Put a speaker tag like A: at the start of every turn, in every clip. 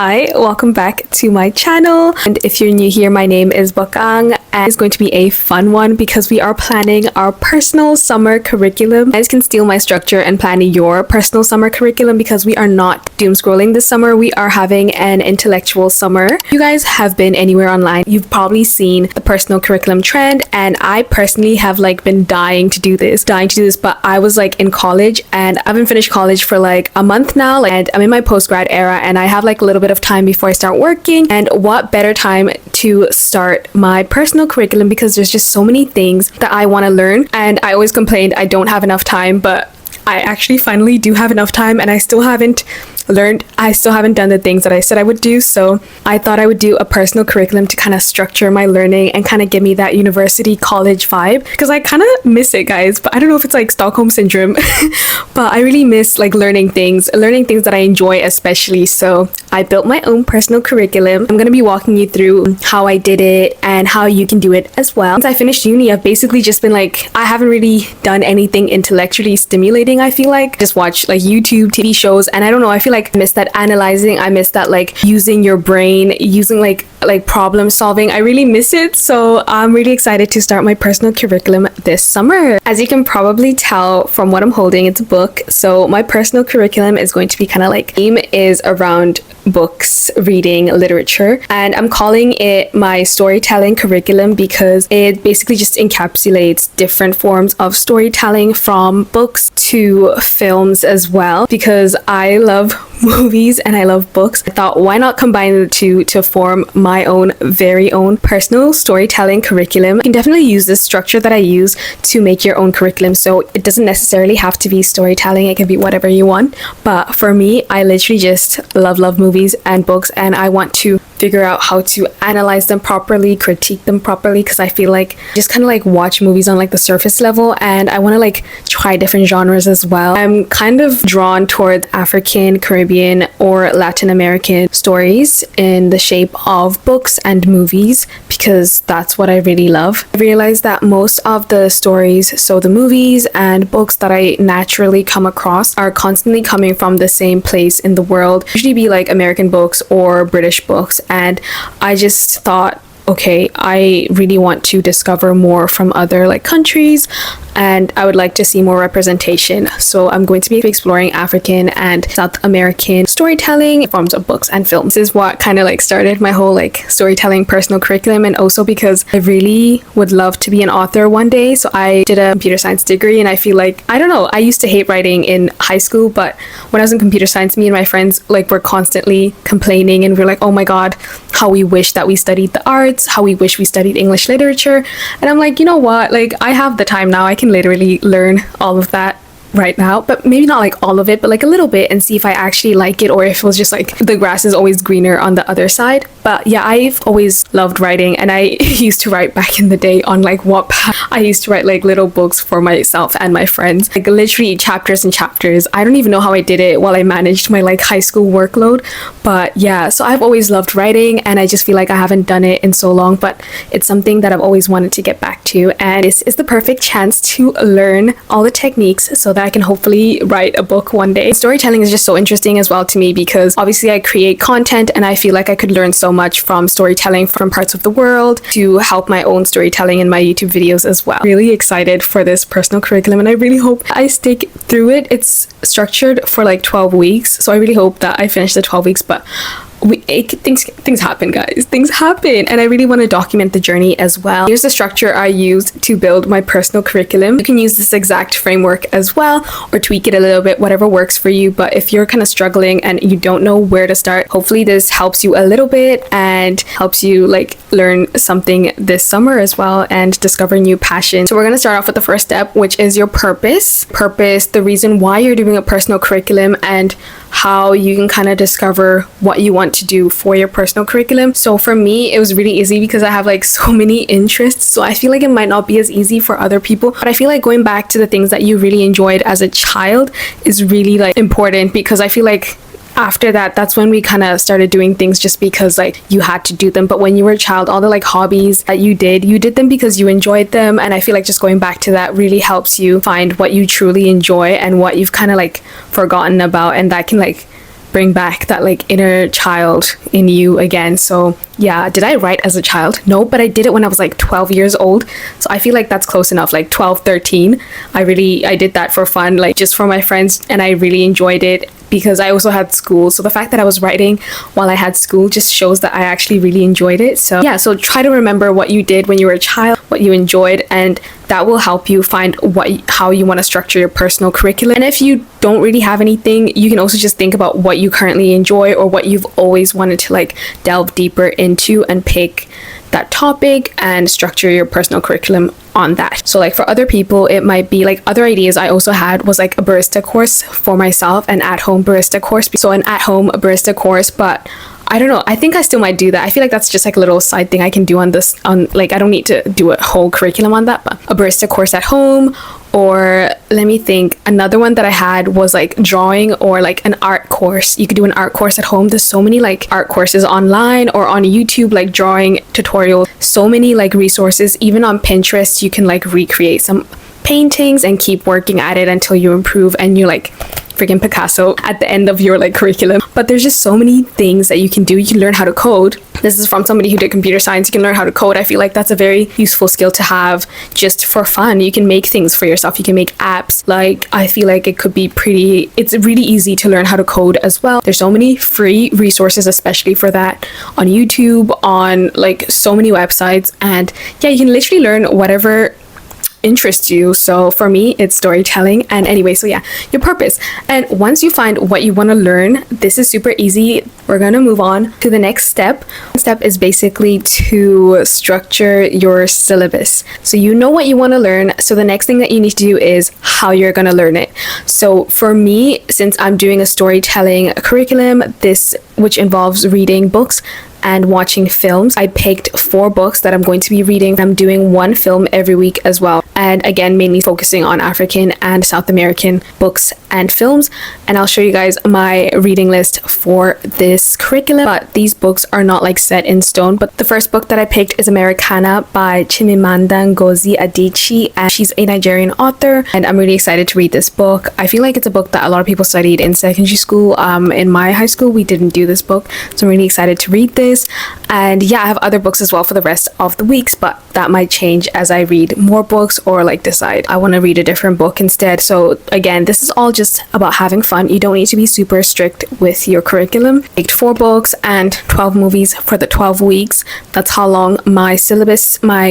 A: Hi, welcome back to my channel, and if you're new here, my name is Bakang and it's going to be a fun one because we are planning our personal summer curriculum. You guys can steal my structure and plan your personal summer curriculum because we are not doom scrolling this summer. We are having an intellectual summer. If you guys have been anywhere online, you've probably seen the personal curriculum trend, and I personally have been dying to do this, but I was in college and I haven't finished college for a month now, and I'm in my post-grad era and I have a little bit of time before I start working. And what better time to start my personal curriculum because there's just so many things that I want to learn, and I always complained I don't have enough time, but I actually finally do have enough time and I still haven't done the things that I said I would do. So I thought I would do a personal curriculum to kind of structure my learning and kind of give me that university college vibe, because I kind of miss it, guys. But I don't know if it's Stockholm syndrome but I really miss learning things that I enjoy especially. So I built my own personal curriculum. I'm going to be walking you through how I did it and how you can do it as well. Since I finished uni, I've basically just been I haven't really done anything intellectually stimulating. I feel just watch YouTube, TV shows, and I don't know, I feel I miss that analyzing. I miss that using your brain, using problem solving. I really miss it. So I'm really excited to start my personal curriculum this summer. As you can probably tell from what I'm holding, it's a book. So my personal curriculum is going to be kind of theme is around books, reading, literature, and I'm calling it my storytelling curriculum because it basically just encapsulates different forms of storytelling, from books to films as well, because I love movies and I love books. I thought, why not combine the two to form my own very own personal storytelling curriculum. You can definitely use this structure that I use to make your own curriculum, so it doesn't necessarily have to be storytelling. It can be whatever you want, but for me, I literally just love movies and books, and I want to figure out how to analyze them properly, critique them properly, because I feel just kind of watch movies on the surface level, and I want to try different genres as well. I'm kind of drawn toward African, Caribbean, or Latin American stories in the shape of books and movies because that's what I really love. I realized that most of the stories, so the movies and books that I naturally come across, are constantly coming from the same place in the world, usually be American books or British books. And I just thought, okay, I really want to discover more from other countries, and I would like to see more representation. So I'm going to be exploring African and South American storytelling forms of books and films. This is what kind of started my whole storytelling personal curriculum, and also because I really would love to be an author one day. So I did a computer science degree, and I feel I don't know, I used to hate writing in high school, but when I was in computer science, me and my friends were constantly complaining, and we're oh my god, how we wish that we studied the arts, how we wish we studied English literature. And I'm you know what, I have the time now. I can literally learn all of that right now, but maybe not all of it, but a little bit, and see if I actually like it, or if it was just the grass is always greener on the other side. But yeah, I've always loved writing, and I used to write back in the day on Wattpad. I used to write little books for myself and my friends, literally chapters and chapters. I don't even know how I did it while I managed my high school workload. But yeah, so I've always loved writing, and I just feel I haven't done it in so long, but it's something that I've always wanted to get back to, and this is the perfect chance to learn all the techniques so that I can hopefully write a book one day. Storytelling is just so interesting as well to me because obviously I create content, and I feel I could learn so much from storytelling from parts of the world to help my own storytelling in my YouTube videos as well. Really excited for this personal curriculum, and I really hope I stick through it. It's structured for 12 weeks, so I really hope that I finish the 12 weeks, but things happen, guys. Things happen, and I really want to document the journey as well. Here's the structure I used to build my personal curriculum. You can use this exact framework as well, or tweak it a little bit, whatever works for you. But if you're kind of struggling and you don't know where to start, hopefully this helps you a little bit and helps you learn something this summer as well and discover new passions. So we're going to start off with the first step, which is your purpose, the reason why you're doing a personal curriculum, and how you can kind of discover what you want to do for your personal curriculum. So for me, it was really easy because I have so many interests, so I feel it might not be as easy for other people, but I feel going back to the things that you really enjoyed as a child is really important, because I feel after that, that's when we kind of started doing things just because like you had to do them. But when you were a child, all the like hobbies that you did them because you enjoyed them. And I feel like just going back to that really helps you find what you truly enjoy and what you've kind of like forgotten about, and that can like bring back that like inner child in you again. So yeah, did I write as a child? No, but I did it when I was like 12 years old. So I feel like that's close enough, like 12, 13. I did that for fun, like just for my friends, and I really enjoyed it because I also had school. So the fact that I was writing while I had school just shows that I actually really enjoyed it. So yeah, so try to remember what you did when you were a child, what you enjoyed, and that will help you find how you want to structure your personal curriculum. And if you don't really have anything, you can also just think about what you currently enjoy or what you've always wanted to like delve deeper into and pick that topic and structure your personal curriculum on that. So like for other people, it might be like other ideas I also had was like a barista course for myself, an at-home barista course. So an at-home barista course, but I don't know, I think I still might do that. I feel like that's just like a little side thing I can do on this, on like I don't need to do a whole curriculum on that, but a barista course at home. Or let me think, another one that I had was like drawing or like an art course. You could do an art course at home. There's so many like art courses online or on YouTube, like drawing tutorials, so many like resources. Even on Pinterest, you can like recreate some paintings and keep working at it until you improve and you like freaking Picasso at the end of your like curriculum. But there's just so many things that you can do. You can learn how to code. This is from somebody who did computer science. You can learn how to code. I feel like that's a very useful skill to have just for fun. You can make things for yourself. You can make apps. Like I feel like it could be it's really easy to learn how to code as well. There's so many free resources, especially for that on YouTube, on like so many websites. And yeah, you can literally learn whatever interests you. So for me, it's storytelling. And anyway, so yeah, your purpose. And once you find what you want to learn, this is super easy. We're going to move on to the next step. The step is basically to structure your syllabus. So you know what you want to learn. So the next thing that you need to do is how you're going to learn it. So for me, since I'm doing a storytelling curriculum, which involves reading books and watching films, I picked 4 books that I'm going to be reading. I'm doing 1 film every week as well. And again, mainly focusing on African and South American books and films. And I'll show you guys my reading list for this curriculum. But these books are not like set in stone. But the first book that I picked is Americana by Chimamanda Ngozi Adichie. And she's a Nigerian author. And I'm really excited to read this book. I feel like it's a book that a lot of people studied in secondary school. In my high school, we didn't do this book. So I'm really excited to read this. And yeah, I have other books as well for the rest of the weeks, but that might change as I read more books or like decide I want to read a different book instead. So again, this is all just about having fun. You don't need to be super strict with your curriculum. I picked 4 books and 12 movies for the 12 weeks. That's how long my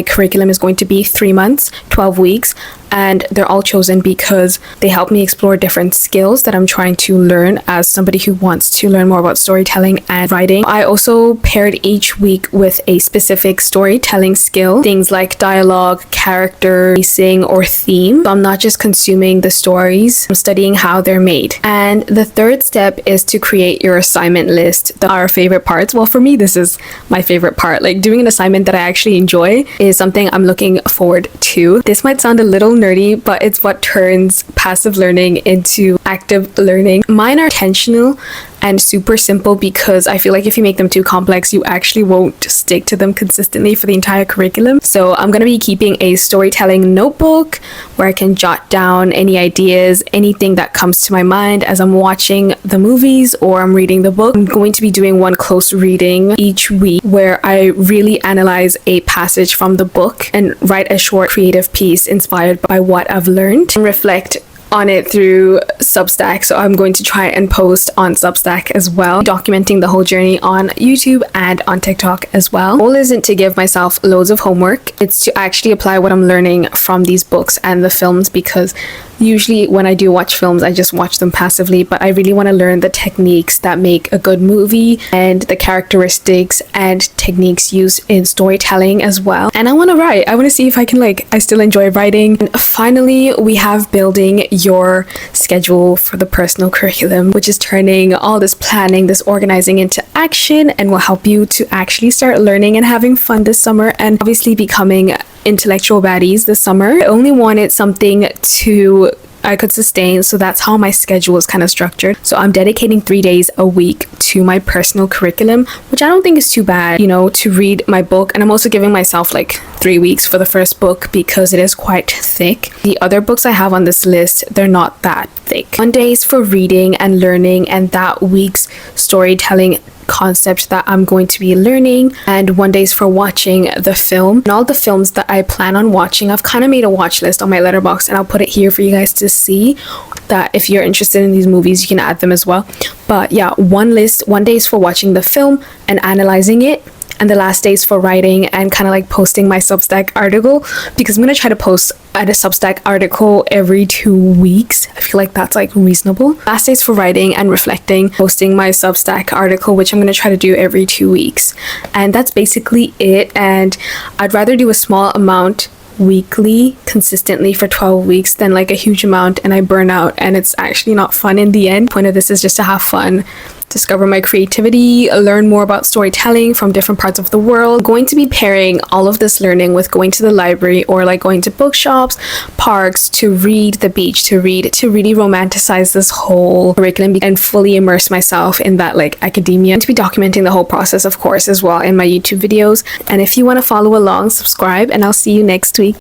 A: curriculum is going to be, 3 months, 12 weeks. And they're all chosen because they help me explore different skills that I'm trying to learn as somebody who wants to learn more about storytelling and writing. I also paired each week with a specific storytelling skill, things like dialogue, character, pacing, or theme. So I'm not just consuming the stories, I'm studying how they're made. And the third step is to create your assignment list. Our favorite parts. Well, for me, this is my favorite part. Like doing an assignment that I actually enjoy is something I'm looking forward to. This might sound a little nerdy, but it's what turns passive learning into active learning. Mine are intentional and super simple because I feel like if you make them too complex, you actually won't stick to them consistently for the entire curriculum. So I'm going to be keeping a storytelling notebook where I can jot down any ideas, anything that comes to my mind as I'm watching the movies or I'm reading the book. I'm going to be doing one close reading each week where I really analyze a passage from the book and write a short creative piece inspired by what I've learned and reflect on it through Substack. So I'm going to try and post on Substack as well, documenting the whole journey on YouTube and on TikTok as well. The goal isn't to give myself loads of homework, it's to actually apply what I'm learning from these books and the films, because usually when I do watch films, I just watch them passively, but I really want to learn the techniques that make a good movie and the characteristics and techniques used in storytelling as well. And I want to write. I want to see if I can I still enjoy writing. And finally, we have building your schedule for the personal curriculum, which is turning all this planning, this organizing into action, and will help you to actually start learning and having fun this summer, and obviously becoming intellectual baddies this summer. I only wanted something to I could sustain. So that's how my schedule is kind of structured. So I'm dedicating 3 days a week to my personal curriculum, which I don't think is too bad, you know, to read my book. And I'm also giving myself like 3 weeks for the first book because it is quite thick. The other books I have on this list, they're not that thick. 1 day is for reading and learning and that week's storytelling concept that I'm going to be learning, and 1 day is for watching the film. And all the films that I plan on watching, I've kind of made a watch list on my letterbox, and I'll put it here for you guys to see, that if you're interested in these movies you can add them as well. But yeah, 1 day is for watching the film and analyzing it, and the last day is for writing and kind of like posting my Substack article, because I'm going to try to post a Substack article every 2 weeks. I feel like that's like reasonable. Last day is for writing and reflecting, posting my Substack article, which I'm going to try to do every 2 weeks. And that's basically it. And I'd rather do a small amount weekly consistently for 12 weeks than like a huge amount and I burn out and it's actually not fun in the end. The point of this is just to have fun, discover my creativity, learn more about storytelling from different parts of the world. I'm going to be pairing all of this learning with going to the library or like going to bookshops, parks, to read, the beach, to read, to really romanticize this whole curriculum and fully immerse myself in that like academia, and to be documenting the whole process of course as well in my YouTube videos. And if you want to follow along, subscribe, and I'll see you next week.